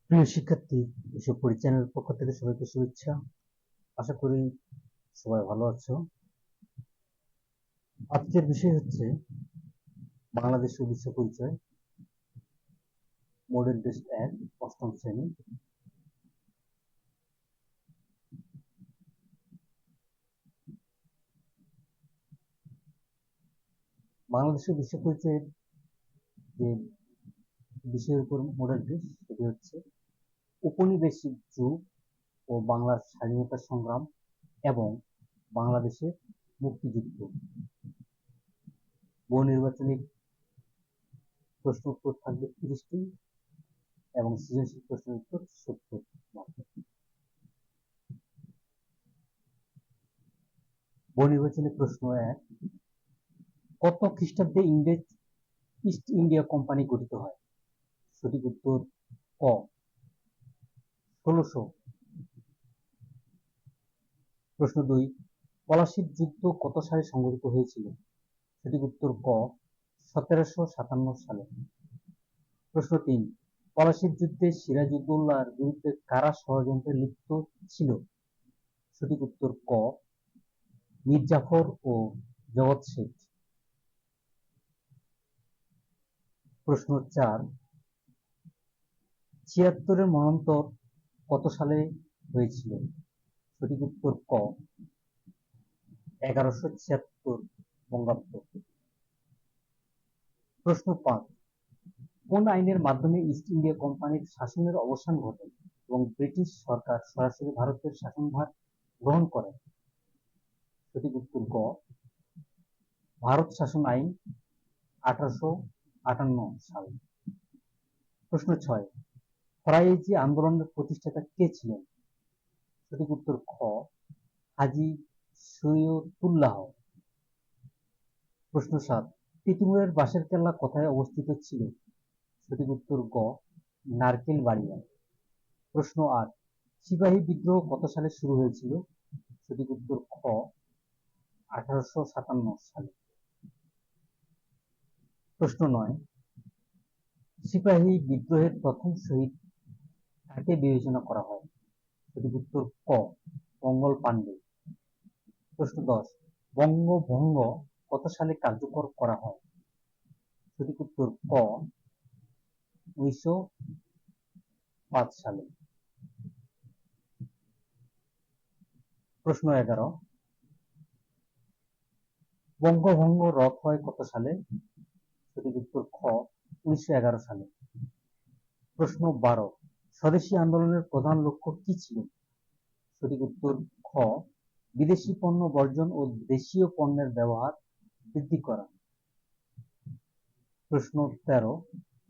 প্রিয় শিক্ষার্থী, এসব চ্যানেলের পক্ষ থেকে সবাইকে শুভেচ্ছা। আশা করি সবাই ভালো আছো। আজকের বিষয় হচ্ছে বাংলাদেশ ও বিশ্ব পরিচয়, মডেল টেস্ট 1, অষ্টম শ্রেণী। বাংলাদেশ ও বিশ্ব পরিচয়ের যে বিষয়ের উপর মডেল টেস্ট, সেটি হচ্ছে ঔপনিবেশিক যুগ ও বাংলার স্বাধীনতা সংগ্রাম এবং বাংলাদেশের মুক্তিযুদ্ধ। বহু নির্বাচনী প্রশ্ন উত্তর থাকবে 30টি এবং সৃজনশীল প্রশ্নের উত্তর 70 মাত্র। বহু নির্বাচনী প্রশ্ন 1, কত খ্রিস্টাব্দে ইংরেজ ইস্ট ইন্ডিয়া কোম্পানি গঠিত হয়? সঠিক উত্তর ক, 1600। প্রশ্ন 2, পলাশীর যুদ্ধ কত সালে সংঘটিত হয়েছিল? সঠিক উত্তর ক, 1757 সালে। প্রশ্ন 3, পলাশীর যুদ্ধে সিরাজউদ্দৌলার বিরুদ্ধে কারা ষড়যন্ত্রে লিপ্ত ছিল? সঠিক উত্তর ক, মীর জাফর ও জগৎ শেঠ। প্রশ্ন 4, 76-এর মন্বন্তর কত সালে হয়েছিল? সঠিক উত্তর ক, 1176 বঙ্গাব্দ। প্রশ্ন 5, কোন আইনের মাধ্যমে ইস্ট ইন্ডিয়া কোম্পানির শাসনের অবসান ঘটে এবং ব্রিটিশ সরকার সরাসরি ভারতের শাসনভার গ্রহণ করে? সঠিক উত্তর গ, ভারত শাসন আইন, 1858 সাল। প্রশ্ন 6, ফরায়েজি আন্দোলনের প্রতিষ্ঠাতা কে ছিলেন? সঠিক উত্তর খ, হাজী সৈয়দুল্লাহ। প্রশ্ন 7, তিতুমিরের বাঁশের কেল্লা কোথায় অবস্থিত ছিল? সঠিক উত্তর গ, নারকেল বাড়িয়া। প্রশ্ন 8, সিপাহী বিদ্রোহ কত সালে শুরু হয়েছিল? সঠিক উত্তর খ, 1857 সালে। প্রশ্ন 9, সিপাহী বিদ্রোহের প্রথম শহীদ কাকে বিবেচনা করা হয়? সঠিক উত্তর ক, মঙ্গল পাণ্ডে। প্রশ্ন 10, বঙ্গভঙ্গ কত সালে কার্যকর করা হয়? সঠিক উত্তর ক, 1905 সালে। প্রশ্ন 11, বঙ্গভঙ্গ রদ হয় কত সালে? সঠিক উত্তর খ, 1911 সালে। প্রশ্ন 12, স্বদেশী আন্দোলনের প্রধান লক্ষ্য কি ছিল? সঠিক উত্তর খ, বিদেশি পণ্য বর্জন ও দেশীয় পণ্যের ব্যবহার বৃদ্ধি করা। প্রশ্ন 13,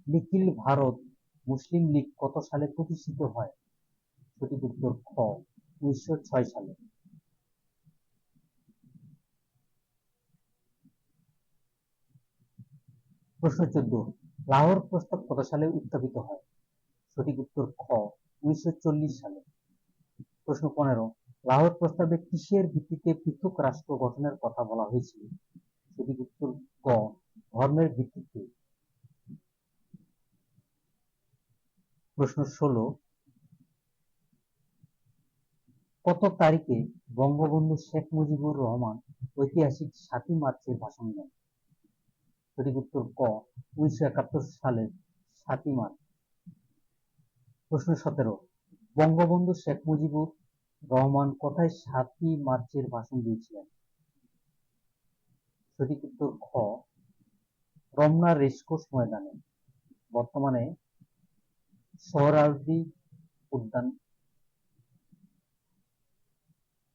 নিখিল ভারত মুসলিম লীগ কত সালে প্রতিষ্ঠিত হয়? সঠিক উত্তর খ, 1906 সালে। প্রশ্ন 14, লাহোর প্রস্তাব কত সালে উত্থাপিত হয়? সঠিক উত্তর খ, 1940 সালে। প্রশ্ন 15, লাহোর প্রস্তাবে কিসের ভিত্তিতে পৃথক রাষ্ট্র গঠনের কথা বলা হয়েছিল? সঠিক উত্তর ক, ধর্মের ভিত্তিতে। প্রশ্ন 16, কত তারিখে বঙ্গবন্ধু শেখ মুজিবুর রহমান ঐতিহাসিক 7ই মার্চে ভাষণ দেন? সঠিক উত্তর ক, 1971 সালের 7ই মার্চ। প্রশ্ন 17, বঙ্গবন্ধু শেখ মুজিবুর রহমান কোথায় 7ই মার্চের ভাষণ দিয়েছিলেন? সঠিক উত্তর খ, রমনা রেসকোর্স ময়দানে, বর্তমানে সোহরাওয়ার্দী উদ্যান।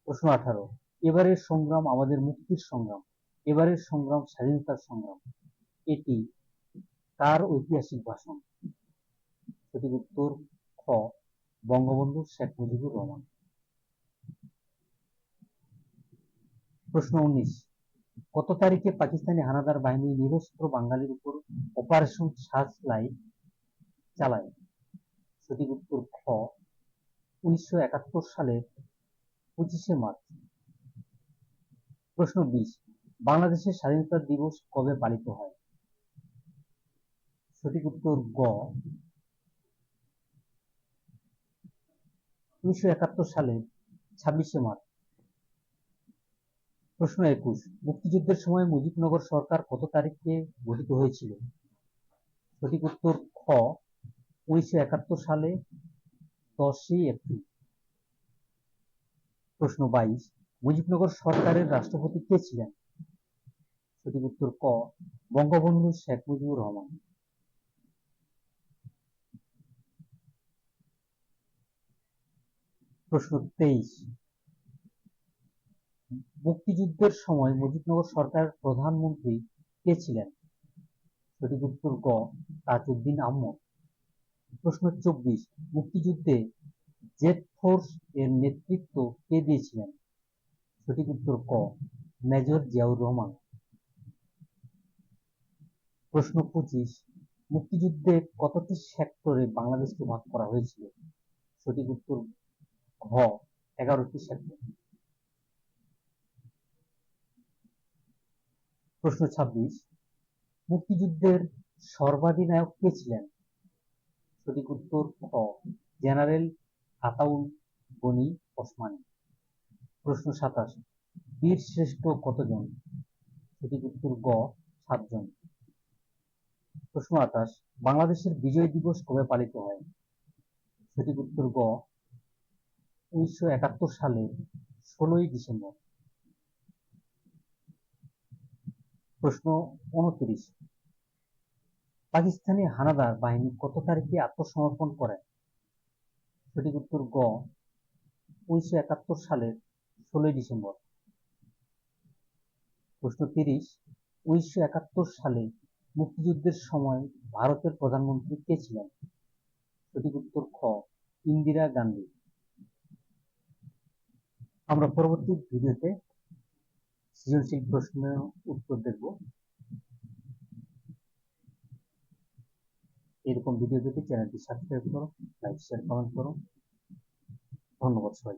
প্রশ্ন 18, এবারের সংগ্রাম আমাদের মুক্তির সংগ্রাম, এবারের সংগ্রাম স্বাধীনতার সংগ্রাম, এটি কার ঐতিহাসিক ভাষণ? সঠিক উত্তর খ, বঙ্গবন্ধু শেখ মুজিবুর রহমান। প্রশ্ন 19, কত তারিখে পাকিস্তানি হানাদার বাহিনী নিরস্ত্র বাঙালির উপর অপারেশন সার্চ লাইট চালায়? সঠিক উত্তর খ, 1971 সালের 25শে মার্চ। প্রশ্ন 20, বাংলাদেশের স্বাধীনতা দিবস কবে পালিত হয়? সঠিক উত্তর গ, 1971 সালের 26শে মার্চ। প্রশ্ন 21, মুক্তিযুদ্ধের সময় মুজিবনগর সরকার কত তারিখে গঠিত হয়েছিল? সঠিক উত্তর খ, 1971 সালে 10ই এপ্রিল। প্রশ্ন 22, মুজিবনগর সরকারের রাষ্ট্রপতি কে ছিলেন? সঠিক উত্তর ক, বঙ্গবন্ধু শেখ মুজিবুর রহমান। প্রশ্ন 23, মুক্তিযুদ্ধের সময় মুজিবনগর সরকারের প্রধানমন্ত্রী কে ছিলেন? সঠিক উত্তর গ, তাজউদ্দিন আহমদ। প্রশ্ন 24, মুক্তিযুদ্ধে জেড ফোর্স এর নেতৃত্ব কে দিয়েছিলেন? সঠিক উত্তর ক, মেজর জিয়াউর রহমান। প্রশ্ন 25, মুক্তিযুদ্ধে কতটি সেক্টরে বাংলাদেশকে ভাগ করা হয়েছিল? সঠিক উত্তর ঘ, 11টি সেক্টর। প্রশ্ন 26, মুক্তিযুদ্ধের সর্বাধিনায়ক কে ছিলেন? সঠিক উত্তর খ, জেনারেল আতাউল গনি ওসমানী। প্রশ্ন 27, বীর শ্রেষ্ঠ কতজন? সঠিক উত্তর গ, 7 জন। প্রশ্ন 28, বাংলাদেশের বিজয় দিবস কবে পালিত হয়? সঠিক উত্তর গ, 1971 সালের 16ই ডিসেম্বর। প্রশ্ন 29, পাকিস্তানি হানাদার বাহিনী কত তারিখে আত্মসমর্পণ করে? সঠিক উত্তর গ, 1971 সালের 16ই ডিসেম্বর। প্রশ্ন 30, 1971 সালে মুক্তিযুদ্ধের সময় ভারতের প্রধানমন্ত্রী কে ছিলেন? সঠিক উত্তর খ, ইন্দিরা গান্ধী। আমরা পরবর্তী ভিডিওতে সৃজনশীল প্রশ্নের উত্তর দেখব। এরকম ভিডিও পেতে চ্যানেলটি সাবস্ক্রাইব করো, লাইক, শেয়ার, কমেন্ট করো। ধন্যবাদ সবাই।